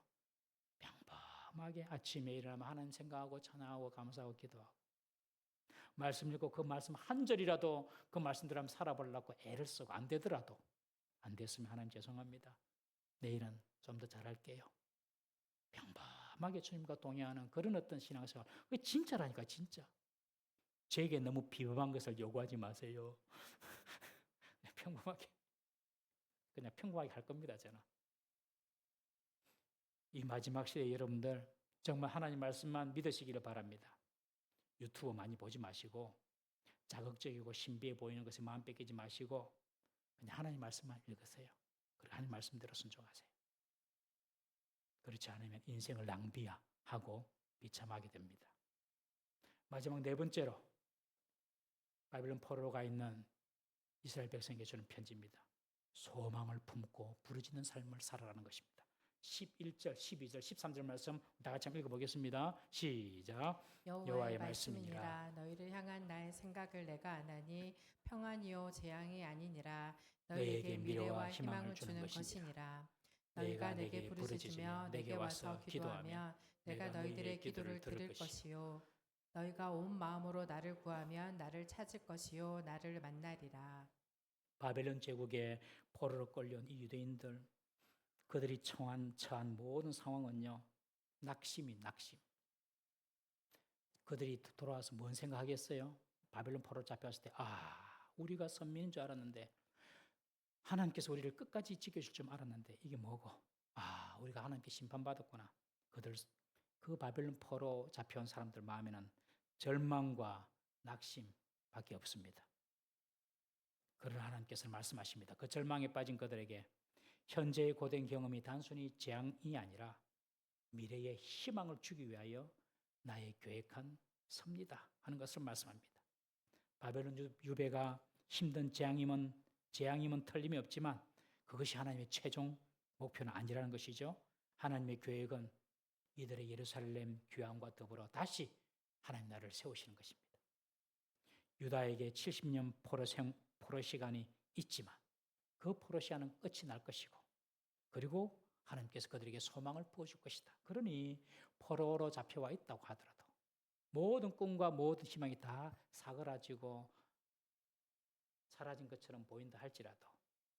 평범하게 아침에 일어나면 하나님 생각하고 찬양하고 감사하고 기도하고 말씀 읽고 그 말씀 한 절이라도 그 말씀대로 한번 살아보려고 애를 쓰고 안 되더라도 안 됐으면 하나님 죄송합니다. 내일은 좀 더 잘할게요. 평범하게 주님과 동행하는 그런 어떤 신앙생활. 그게 진짜라니까 진짜. 제게 너무 비범한 것을 요구하지 마세요. 평범하게 그냥 평범하게 할 겁니다. 저는. 이 마지막 시대에 여러분들 정말 하나님 말씀만 믿으시기를 바랍니다. 유튜브 많이 보지 마시고 자극적이고 신비해 보이는 것에 마음 뺏기지 마시고 그냥 하나님 말씀만 읽으세요. 그리고 하나님 말씀대로 순종하세요. 그렇지 않으면 인생을 낭비하고 비참하게 됩니다. 마지막 네 번째로 바벨론 포로로 가 있는 이스라엘 백성에게 주는 편지입니다. 소망을 품고 부르짖는 삶을 살아가는 것입니다. 11절, 12절, 13절 말씀 다 같이 한번 읽어보겠습니다. 시작. 여호와의 말씀이니라. 너희를 향한 나의 생각을 내가 아나니 평안이요 재앙이 아니니라. 너희에게 미래와 희망을 주는 것이니라. 너희가 내게 부르짖으며 내게 와서 기도하면 내가 너희들의 기도를 들을 것이요 너희가 온 마음으로 나를 구하면 나를 찾을 것이요 나를 만나리라. 바벨론 제국의 포로로 끌려온 이 유대인들, 그들이 처한 모든 상황은요, 낙심. 그들이 돌아와서 뭔 생각하겠어요? 바벨론 포로로 잡혀왔을 때, 우리가 선민인 줄 알았는데, 하나님께서 우리를 끝까지 지켜줄 줄 알았는데, 이게 뭐고? 우리가 하나님께 심판받았구나. 그 바벨론 포로 잡혀온 사람들 마음에는 절망과 낙심밖에 없습니다. 그러나 하나님께서 말씀하십니다. 그 절망에 빠진 그들에게 현재의 고된 경험이 단순히 재앙이 아니라 미래의 희망을 주기 위하여 나의 계획한 섭니다 하는 것을 말씀합니다. 바벨론 유배가 힘든 재앙임은 틀림이 없지만 그것이 하나님의 최종 목표는 아니라는 것이죠. 하나님의 계획은 이들의 예루살렘 귀환과 더불어 다시 하나님 나라를 세우시는 것입니다. 유다에게 70년 포로 시간이 있지만 그 포로 시간은 끝이 날 것이고 그리고 하나님께서 그들에게 소망을 부어줄 것이다. 그러니 포로로 잡혀와 있다고 하더라도 모든 꿈과 모든 희망이 다 사그라지고 사라진 것처럼 보인다 할지라도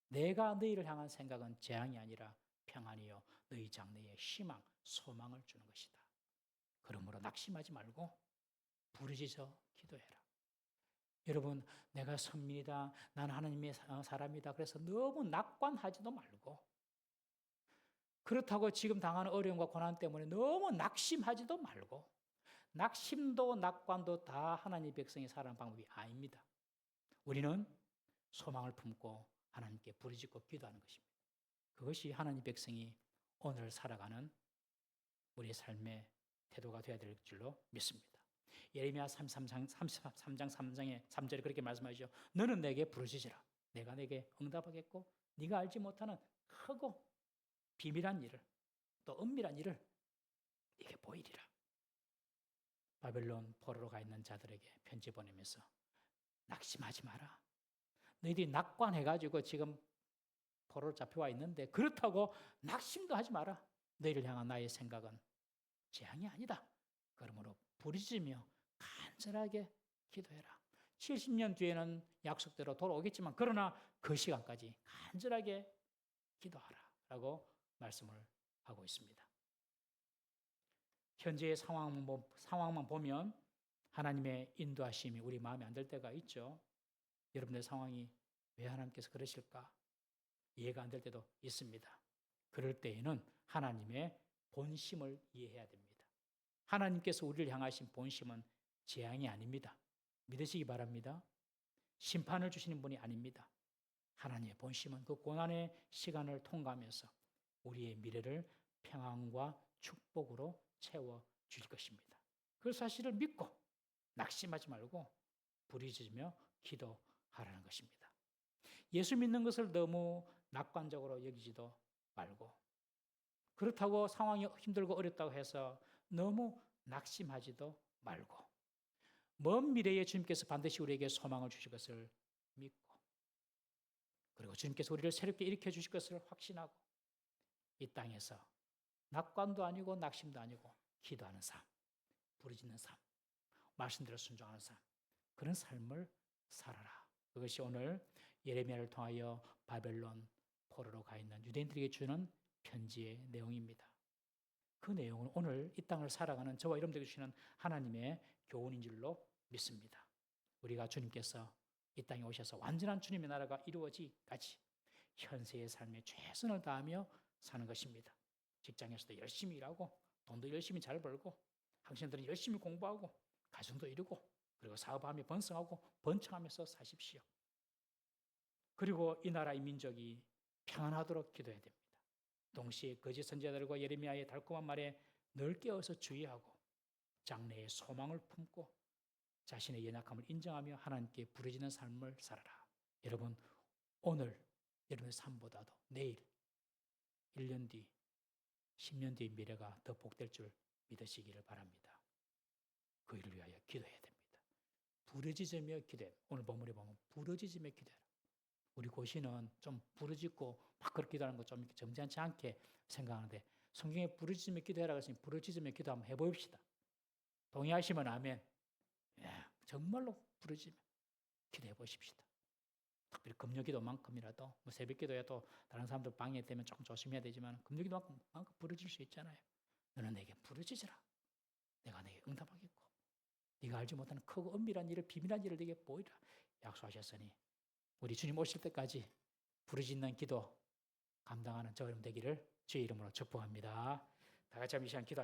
내가 너희를 향한 생각은 재앙이 아니라 평안이요 너희 장래에 희망, 소망을 주는 것이다. 그러므로 낙심하지 말고 부르짖어 기도해라. 여러분, 내가 선민이다. 나는 하나님의 사람이다. 그래서 너무 낙관하지도 말고 그렇다고 지금 당하는 어려움과 고난 때문에 너무 낙심하지도 말고 낙심도 낙관도 다 하나님의 백성이 살아가는 방법이 아닙니다. 우리는 소망을 품고 하나님께 부르짖고 기도하는 것입니다. 그것이 하나님의 백성이 오늘 살아가는 우리의 삶의 태도가 되어야 될 줄로 믿습니다. 예레미야 33장 3절에 그렇게 말씀하시죠. 너는 내게 부르짖으라. 내가 내게 응답하겠고 네가 알지 못하는 크고 비밀한 일을 또 은밀한 일을 네게 보이리라. 바벨론 포로로 가 있는 자들에게 편지 보내면서 낙심하지 마라. 너희들이 낙관해가지고 지금 포로로 잡혀와 있는데 그렇다고 낙심도 하지 마라. 너희를 향한 나의 생각은 재앙이 아니다. 그러므로 부르짖으며 간절하게 기도해라. 70년 뒤에는 약속대로 돌아오겠지만 그러나 그 시간까지 간절하게 기도하라 라고 말씀을 하고 있습니다. 현재의 상황만 보면 하나님의 인도하심이 우리 마음에 안 들 때가 있죠. 여러분의 상황이 왜 하나님께서 그러실까? 이해가 안 될 때도 있습니다. 그럴 때에는 하나님의 본심을 이해해야 됩니다. 하나님께서 우리를 향하신 본심은 재앙이 아닙니다. 믿으시기 바랍니다. 심판을 주시는 분이 아닙니다. 하나님의 본심은 그 고난의 시간을 통과하면서 우리의 미래를 평안과 축복으로 채워주실 것입니다. 그 사실을 믿고 낙심하지 말고 부르짖으며 기도하라는 것입니다. 예수 믿는 것을 너무 낙관적으로 여기지도 말고 그렇다고 상황이 힘들고 어렵다고 해서 너무 낙심하지도 말고 먼 미래에 주님께서 반드시 우리에게 소망을 주실 것을 믿고 그리고 주님께서 우리를 새롭게 일으켜 주실 것을 확신하고 이 땅에서 낙관도 아니고 낙심도 아니고 기도하는 삶, 부르짖는 삶, 말씀대로 순종하는 삶 그런 삶을 살아라. 그것이 오늘 예레미야를 통하여 바벨론 포로로 가 있는 유대인들에게 주는 편지의 내용입니다. 그 내용은 오늘 이 땅을 살아가는 저와 여러분들에게 주시는 하나님의 교훈인 줄로 믿습니다. 우리가 주님께서 이 땅에 오셔서 완전한 주님의 나라가 이루어지기까지 현세의 삶에 최선을 다하며 사는 것입니다. 직장에서도 열심히 일하고 돈도 열심히 잘 벌고 학생들은 열심히 공부하고 가정도 이루고 그리고 사업하며 번성하고 번창하면서 사십시오. 그리고 이 나라 이 민족이 평안하도록 기도해야 됩니다. 동시에 거짓 선지자들과 예레미야의 달콤한 말에 늘 깨어서 주의하고 장래의 소망을 품고 자신의 연약함을 인정하며 하나님께 부르짖는 삶을 살아라. 여러분, 오늘 여러분의 삶보다도 내일, 1년 뒤, 10년 뒤의 미래가 더 복될 줄 믿으시기를 바랍니다. 그 일을 위하여 기도해야 됩니다. 부르짖으며 기도해. 오늘 본문에 보면 부르짖으며 기도해라. 우리 고시는 좀 부르짖고 막 그렇게 기도하는 거 좀 점잖지 않게 생각하는데 성경에 부르짖으며 기도해라고 했으니 부르짖으며 기도 한번 해봅시다. 동의하시면 아멘. 정말로 부르짖으며 기도해 보십시다. 특별히 금요기도만큼이라도 뭐 새벽기도에도 다른 사람들 방해되면 조금 조심해야 되지만 금요기도만큼 부르짖을 수 있잖아요. 너는 내게 부르짖으라. 내가 내게 응답하겠고 네가 알지 못하는 크고 은밀한 일을 비밀한 일을 네게 보이라 약속하셨으니 우리 주님 오실 때까지 부르짖는 기도 감당하는 저 여러분 되기를 주의 이름으로 축복합니다. 다 같이 한번 이 시간 기도